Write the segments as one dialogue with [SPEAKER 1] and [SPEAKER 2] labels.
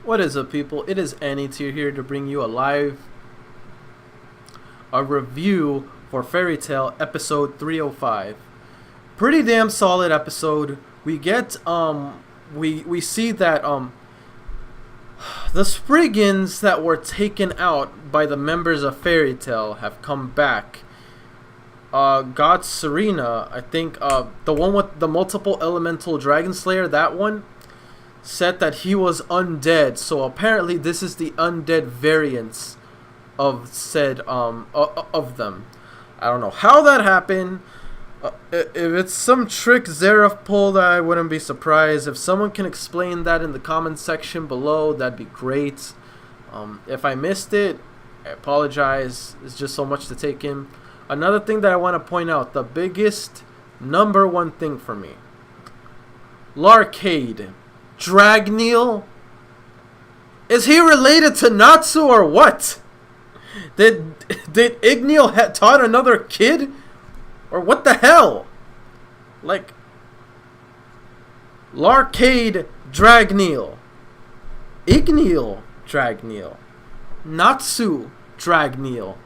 [SPEAKER 1] What is up, people? It is Annie here to bring you a review for Fairy Tail episode 305. Pretty damn solid episode. We get we see that the Spriggans that were taken out by the members of Fairy Tail have come back. God Serena, I think the one with the multiple elemental dragon slayer, that one said that he was undead, so apparently this is the undead variants of said of them. I don't know how that happened. If it's some trick Zeref pulled, I wouldn't be surprised. If someone can explain that in the comment section below, that'd be great. If I missed it, I apologize. It's just so much to take in. Another thing that I want to point out, the biggest number one thing for me, Larcade. DRAGNEEL? Is he related to Natsu or what? Did Igneal taught another kid? Or what the hell? Like, Larcade DRAGNEEL, Igneal DRAGNEEL, Natsu DRAGNEEL,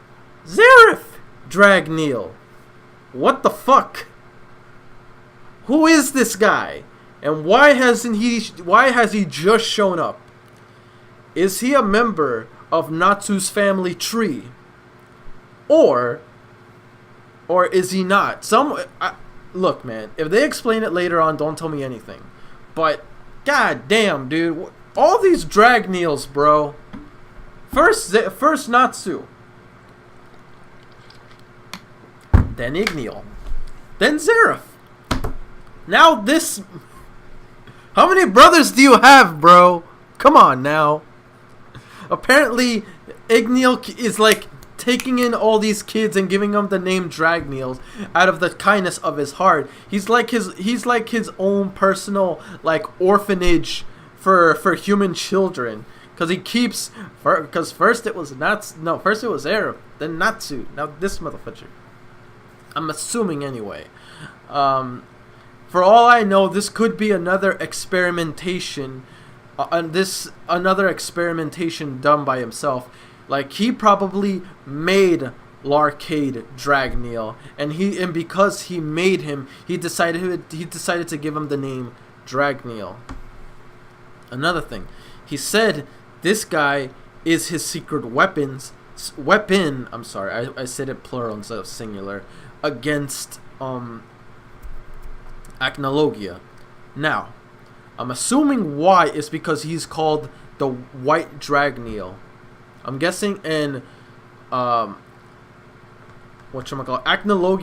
[SPEAKER 1] Zeref DRAGNEEL. What the fuck? Who is this guy? And why has he just shown up? Is he a member of Natsu's family tree? Or is he not? Look, man, if they explain it later on, don't tell me anything. But god damn, dude, all these DRAGNEELs, bro. First Natsu, then Igneal, then Zeref. Now this. How many brothers do you have, bro? Come on now. Apparently, Igneal is like taking in all these kids and giving them the name DRAGNEELs out of the kindness of his heart. He's like his own personal like orphanage for human children. Because first it was Zeref, then Natsu, now this motherfucker. I'm assuming anyway. For all I know, this could be another experimentation, another experimentation done by himself. Like, he probably made Larcade DRAGNEEL, and because he made him, he decided to give him the name DRAGNEEL. Another thing, he said this guy is his secret weapon. I'm sorry, I said it plural instead of singular. Against Acnologia. Now, I'm assuming why is because he's called the White DRAGNEEL. I'm guessing in Acnologia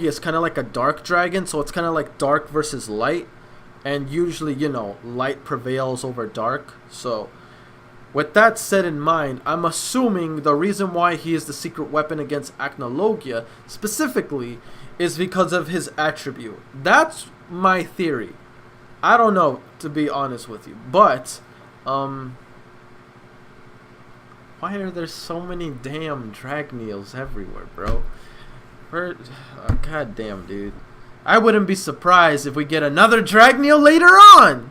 [SPEAKER 1] is kind of like a dark dragon, so it's kind of like dark versus light, and usually, you know, light prevails over dark. So with that said in mind, I'm assuming the reason why he is the secret weapon against Acnologia specifically is because of his attribute. That's my theory. I don't know, to be honest with you, but why are there so many damn DRAGNEELs everywhere, bro? God damn, dude. I wouldn't be surprised if we get another DRAGNEEL later on.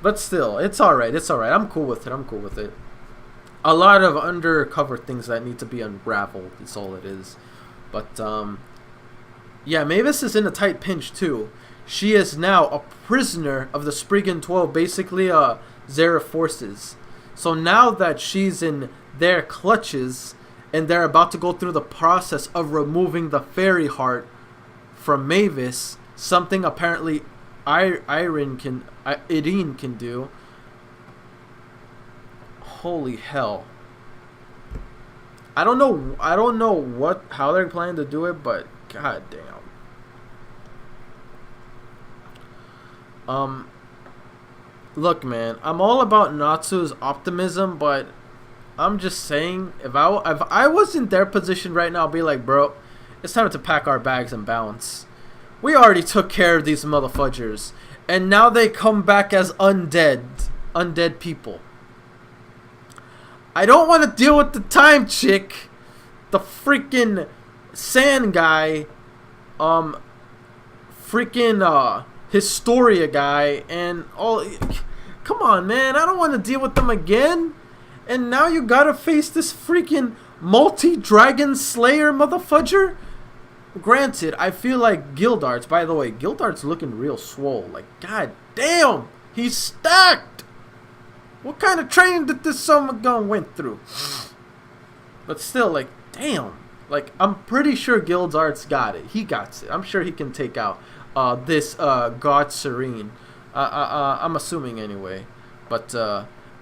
[SPEAKER 1] But still, it's alright. It's alright. I'm cool with it. A lot of undercover things that need to be unraveled. That's all it is. But yeah, Mavis is in a tight pinch too. She is now a prisoner of the Spriggan 12, basically Zeref forces. So now that she's in their clutches and they're about to go through the process of removing the fairy heart from Mavis, something apparently Irene can do. Holy hell. I don't know how they're planning to do it, but god damn. Look, man, I'm all about Natsu's optimism, but I'm just saying, if I was in their position right now, I'd be like, bro, it's time to pack our bags and bounce. We already took care of these motherfuckers, and now they come back as undead people. I don't want to deal with the time chick, the freaking sand guy, freaking Historia guy, and all. come on, man. I don't want to deal with them again. And now you gotta face this freaking multi-dragon slayer motherfudger? Granted, I feel like Gildart's, by the way, Gildart's looking real swole. Like, god damn, he's stacked. What kind of training did this son gun went through? But still, like, damn. Like, I'm pretty sure Gildart's got it. He got it. I'm sure he can take out this God Serene. I'm assuming anyway. But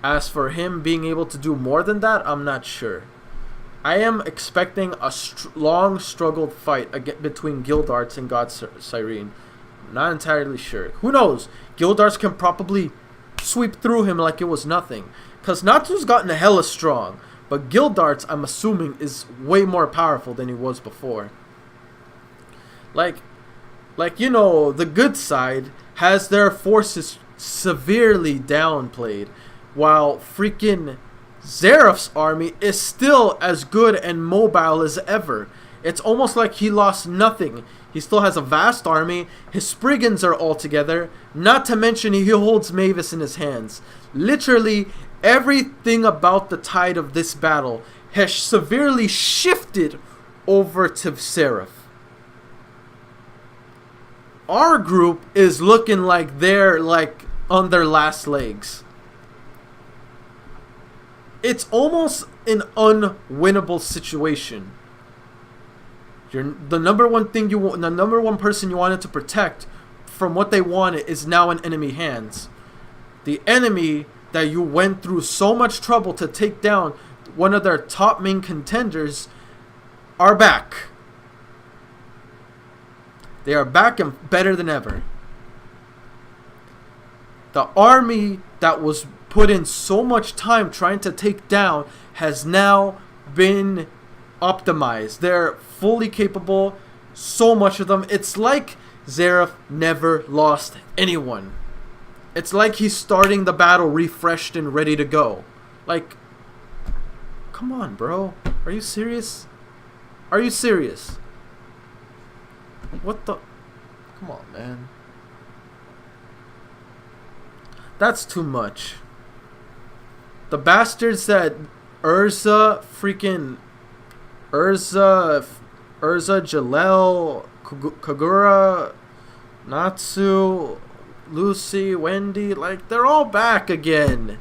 [SPEAKER 1] as for him being able to do more than that, I'm not sure. I am expecting a long struggled fight between Gildarts and God Serene. I'm not entirely sure. Who knows? Gildarts can probably sweep through him like it was nothing. Because Natsu's gotten hella strong. But Gildarts, I'm assuming, is way more powerful than he was before. Like, you know, the good side has their forces severely downplayed. While freaking Zeref's army is still as good and mobile as ever. It's almost like he lost nothing. He still has a vast army. His Spriggans are all together. Not to mention he holds Mavis in his hands. Literally everything about the tide of this battle has severely shifted over to Zeref. Our group is looking like they're like on their last legs. It's almost an unwinnable situation. The number one person you wanted to protect from what they wanted is now in enemy hands. The enemy that you went through so much trouble to take down, one of their top main contenders, are back. They are back and better than ever. The army that was put in so much time trying to take down has now been optimized. They're fully capable, so much of them. It's like Zeref never lost anyone. It's like he's starting the battle refreshed and ready to go. Like, come on, bro. Are you serious? Are you serious? What the? Come on, man. That's too much. The bastards that Urza, Jalel, Kagura, Natsu, Lucy, Wendy, like, they're all back again.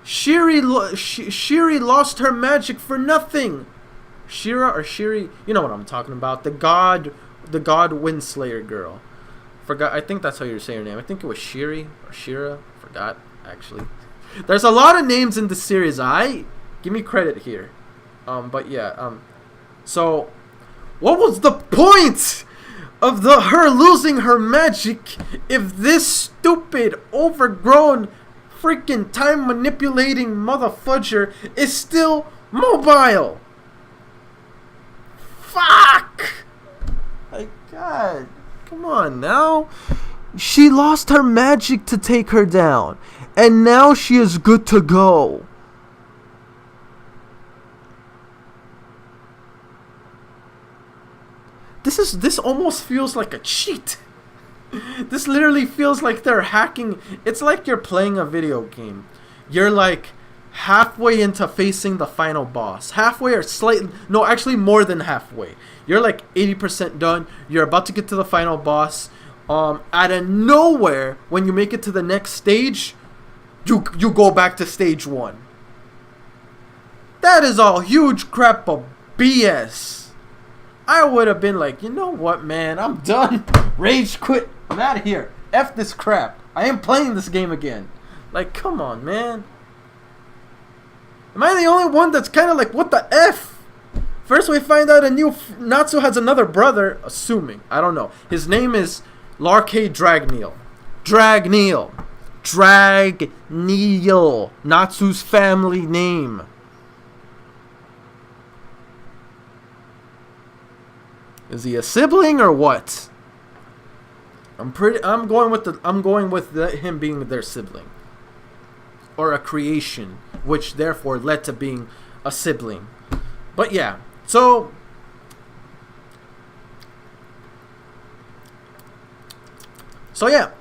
[SPEAKER 1] Shiri lost her magic for nothing. Shiri, you know what I'm talking about. The god Windslayer girl. Forgot, I think that's how you say her name. I think it was Shiri or Shira. Forgot, actually. There's a lot of names in the series. Give me credit here. But yeah, so what was the point of her losing her magic if this stupid, overgrown, freaking time manipulating motherfudger is still mobile? Fuck! My god. Come on now. She lost her magic to take her down. And now she is good to go. This almost feels like a cheat. This literally feels like they're hacking. It's like you're playing a video game. You're like halfway into facing the final boss. Halfway or slightly, no, actually more than halfway. You're like 80% done. You're about to get to the final boss. Out of nowhere, when you make it to the next stage, you go back to stage 1. That is all huge crap of BS. I would have been like, you know what, man? I'm done. Rage quit. I'm out of here. F this crap. I ain't playing this game again. Like, come on, man. Am I the only one that's kind of like, what the F? First we find out Natsu has another brother, assuming. I don't know. His name is Larkay DRAGNEEL. DRAGNEEL. Natsu's family name. Is he a sibling or what? I'm going with him being their sibling. Or a creation, which therefore led to being a sibling. But yeah. So So yeah,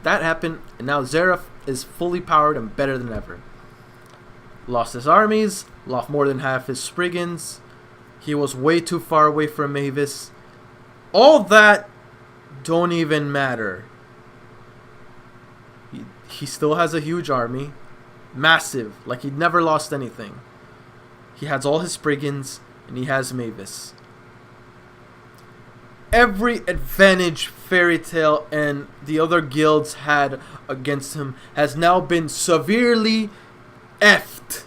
[SPEAKER 1] that happened, and now Zeref is fully powered and better than ever. Lost his armies, lost more than half his Spriggans. He was way too far away from Mavis. All that don't even matter. He still has a huge army. Massive. Like he never lost anything. He has all his Spriggans, and he has Mavis. Every advantage Fairy Tail and the other guilds had against him has now been severely effed.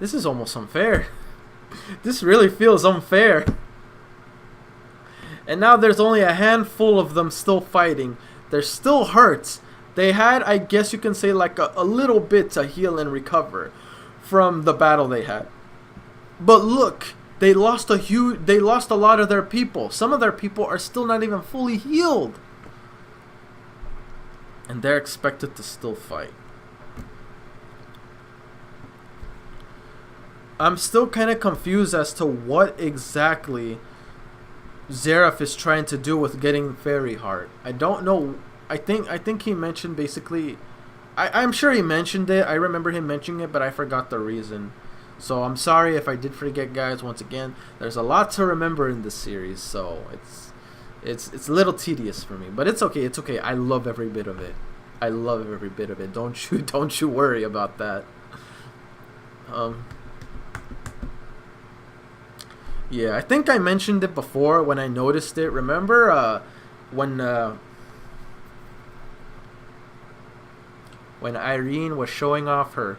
[SPEAKER 1] This is almost unfair. This really feels unfair. And now there's only a handful of them still fighting. They're still hurt. They had, I guess you can say, like a little bit to heal and recover from the battle they had. But look, they lost a lot of their people. Some of their people are still not even fully healed. And they're expected to still fight. I'm still kind of confused as to what exactly Zeref is trying to do with getting Fairy Heart. I don't know. I think he mentioned basically. I'm sure he mentioned it. I remember him mentioning it, but I forgot the reason. So I'm sorry if I did forget, guys. Once again, there's a lot to remember in this series, so it's a little tedious for me, but it's okay. It's okay. I love every bit of it. I love every bit of it. Don't you worry about that. Yeah, I think I mentioned it before when I noticed it. Remember when Irene was showing off her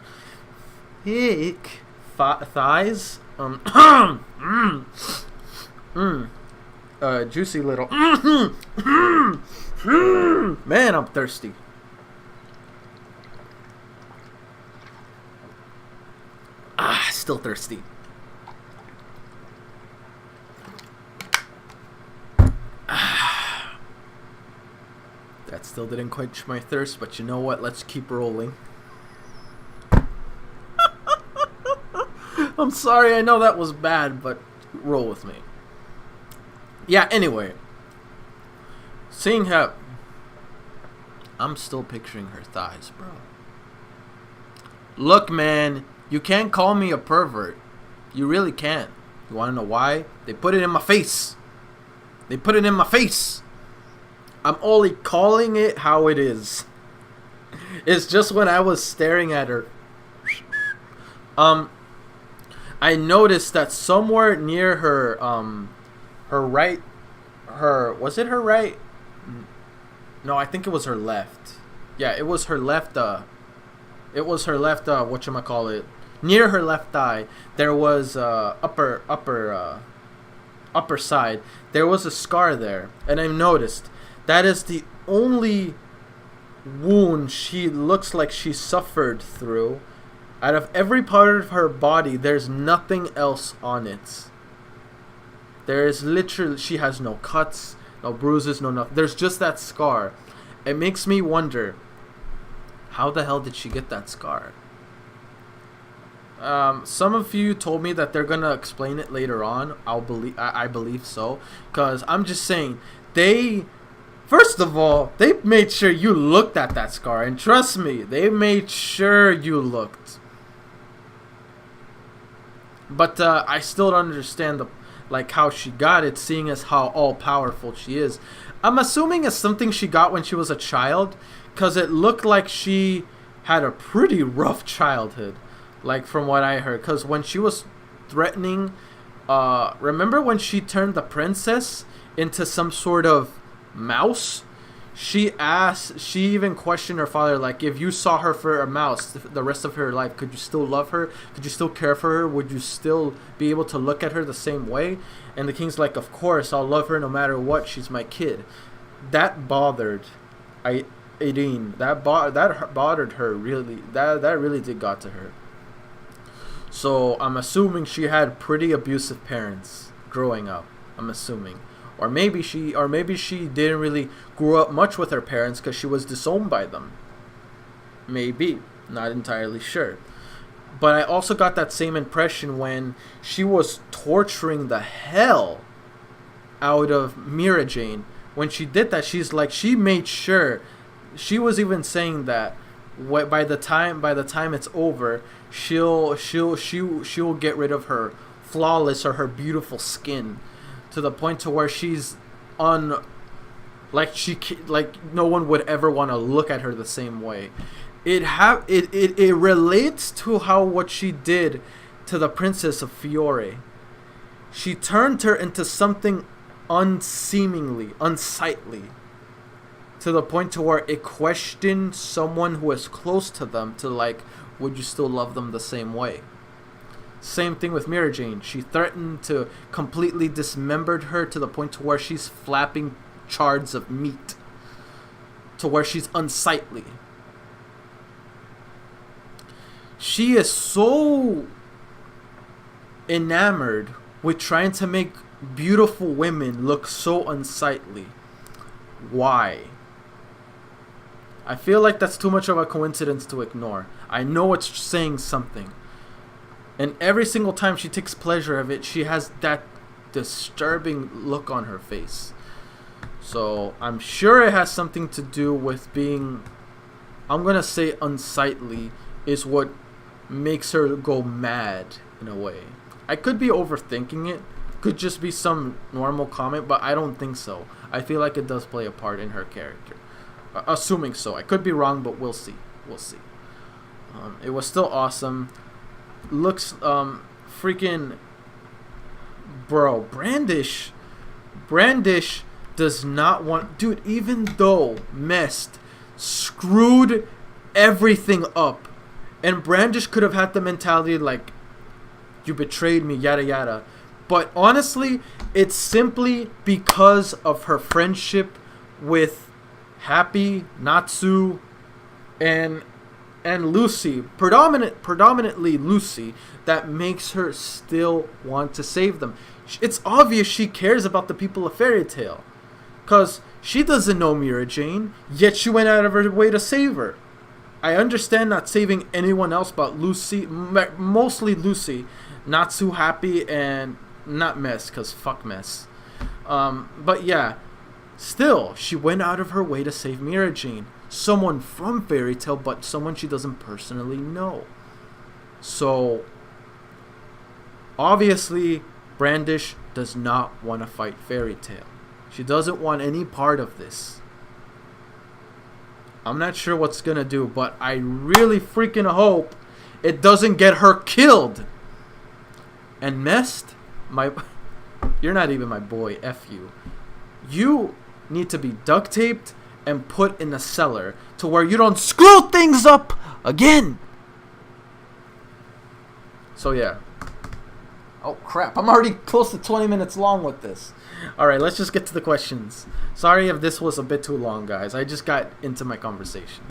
[SPEAKER 1] thick thighs? Juicy little. Man, I'm thirsty. Still thirsty. That still didn't quench my thirst, but you know what? Let's keep rolling. I'm sorry, I know that was bad, but roll with me. Yeah, anyway. Seeing how... I'm still picturing her thighs, bro. Look, man, you can't call me a pervert. You really can't. You want to know why? They put it in my face. They put it in my face. I'm only calling it how it is. It's just when I was staring at her. I noticed that somewhere near her, was it her right? No, I think it was her left. Yeah, it was her left, whatchamacallit. Near her left eye, there was, upper side, there was a scar there. And I noticed that is the only wound she looks like she suffered through. Out of every part of her body, there's nothing else on it. There is literally, she has no cuts, no bruises, no nothing. There's just that scar. It makes me wonder, how the hell did she get that scar? Some of you told me that they're gonna explain it later on. I believe so, cause I'm just saying first of all, they made sure you looked at that scar, and trust me, they made sure you looked. But I still don't understand how she got it, seeing as how all powerful she is. I'm assuming it's something she got when she was a child, cause it looked like she had a pretty rough childhood, like from what I heard. Cause when she was threatening, remember when she turned the princess into some sort of mouse? She even questioned her father, like, if you saw her for a mouse the rest of her life, could you still love her? Could you still care for her? Would you still be able to look at her the same way? And the king's like, of course, I'll love her no matter what. She's my kid. That bothered Irene. That bothered her, really. That really did got to her. So I'm assuming she had pretty abusive parents growing up. I'm assuming. Or maybe she didn't really grow up much with her parents because she was disowned by them. Maybe. Not entirely sure. But I also got that same impression when she was torturing the hell out of Mira Jane. When she did that, she's like, she made sure. She was even saying that by the time it's over, she'll get rid of her flawless or her beautiful skin, to the point to where she's like no one would ever want to look at her the same way. It relates to how what she did to the Princess of Fiore. She turned her into something unseemingly, unsightly, to the point to where it questioned someone who is close to them to like, would you still love them the same way? Same thing with Mira Jane. She threatened to completely dismember her to the point to where she's flapping shards of meat, to where she's unsightly. She is so enamored with trying to make beautiful women look so unsightly. Why? I feel like that's too much of a coincidence to ignore. I know it's saying something. And every single time she takes pleasure of it, she has that disturbing look on her face. So I'm sure it has something to do with being, I'm going to say unsightly, is what makes her go mad in a way. I could be overthinking it. Could just be some normal comment, but I don't think so. I feel like it does play a part in her character. Assuming so. I could be wrong, but we'll see. We'll see. It was still awesome. Looks freaking, bro, Brandish does not want, dude, even though Mess screwed everything up, and Brandish could have had the mentality like, you betrayed me, yada yada, but honestly, it's simply because of her friendship with Happy, Natsu, and Lucy, predominantly Lucy, that makes her still want to save them. It's obvious she cares about the people of Fairy Tail, because she doesn't know Mira Jane, yet she went out of her way to save her. I understand not saving anyone else but Lucy, mostly Lucy, Natsu, Happy, and not Mess, because fuck Mess. But yeah, still, she went out of her way to save Mira Jane. Someone from Fairy Tail, but someone she doesn't personally know. So, obviously, Brandish does not want to fight Fairy Tail. She doesn't want any part of this. I'm not sure what's gonna do, but I really freaking hope it doesn't get her killed. And Mess, you're not even my boy, F you. You need to be duct taped and put in a cellar to where you don't screw things up again. So yeah. Oh crap, I'm already close to 20 minutes long with this. Alright, let's just get to the questions. Sorry if this was a bit too long, guys. I just got into my conversation.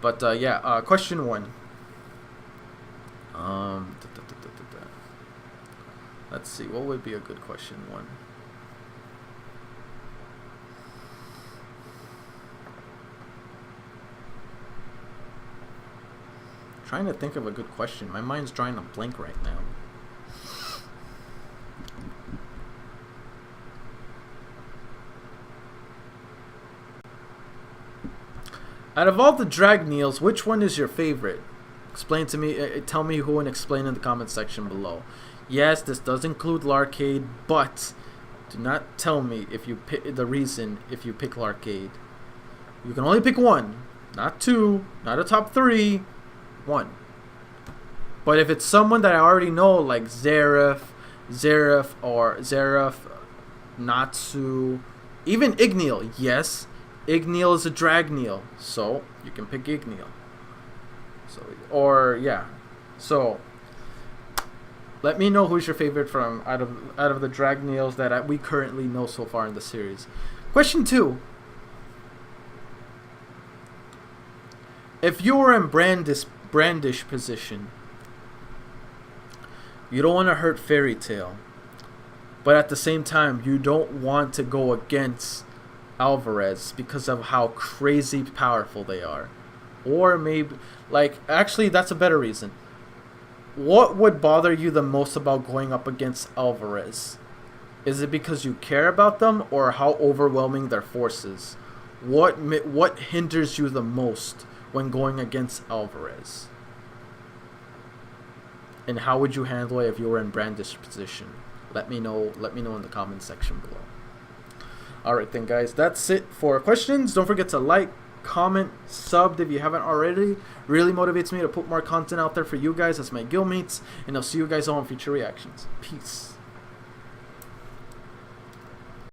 [SPEAKER 1] But yeah, question 1. Let's see, what would be a good question 1? Trying to think of a good question. My mind's drawing a blank right now. Out of all the DRAGNEELs, which one is your favorite? Explain to me. Tell me who and explain in the comment section below. Yes, this does include Larcade, but do not tell me if you pick the reason if you pick Larcade. You can only pick one, not two, not a top 3. 1. But if it's someone that I already know, like Zeref, Natsu, even Igneel, yes, Igneel is a DRAGNEEL, so you can pick Igneel. So, or yeah, so let me know who's your favorite from out of the DRAGNEELs that we currently know so far in the series. Question 2. If you were in Brandish position, you don't want to hurt Fairy Tail, but at the same time you don't want to go against Alvarez because of how crazy powerful they are. Or maybe, like, actually that's a better reason. What would bother you the most about going up against Alvarez? Is it because you care about them or how overwhelming their force is? What hinders you the most when going against Alvarez? And how would you handle it if you were in Brandish's position? Let me know in the comment section below. Alright then guys, that's it for questions. Don't forget to like, comment, sub if you haven't already. Really motivates me to put more content out there for you guys as my guildmates. And I'll see you guys all in future reactions. Peace.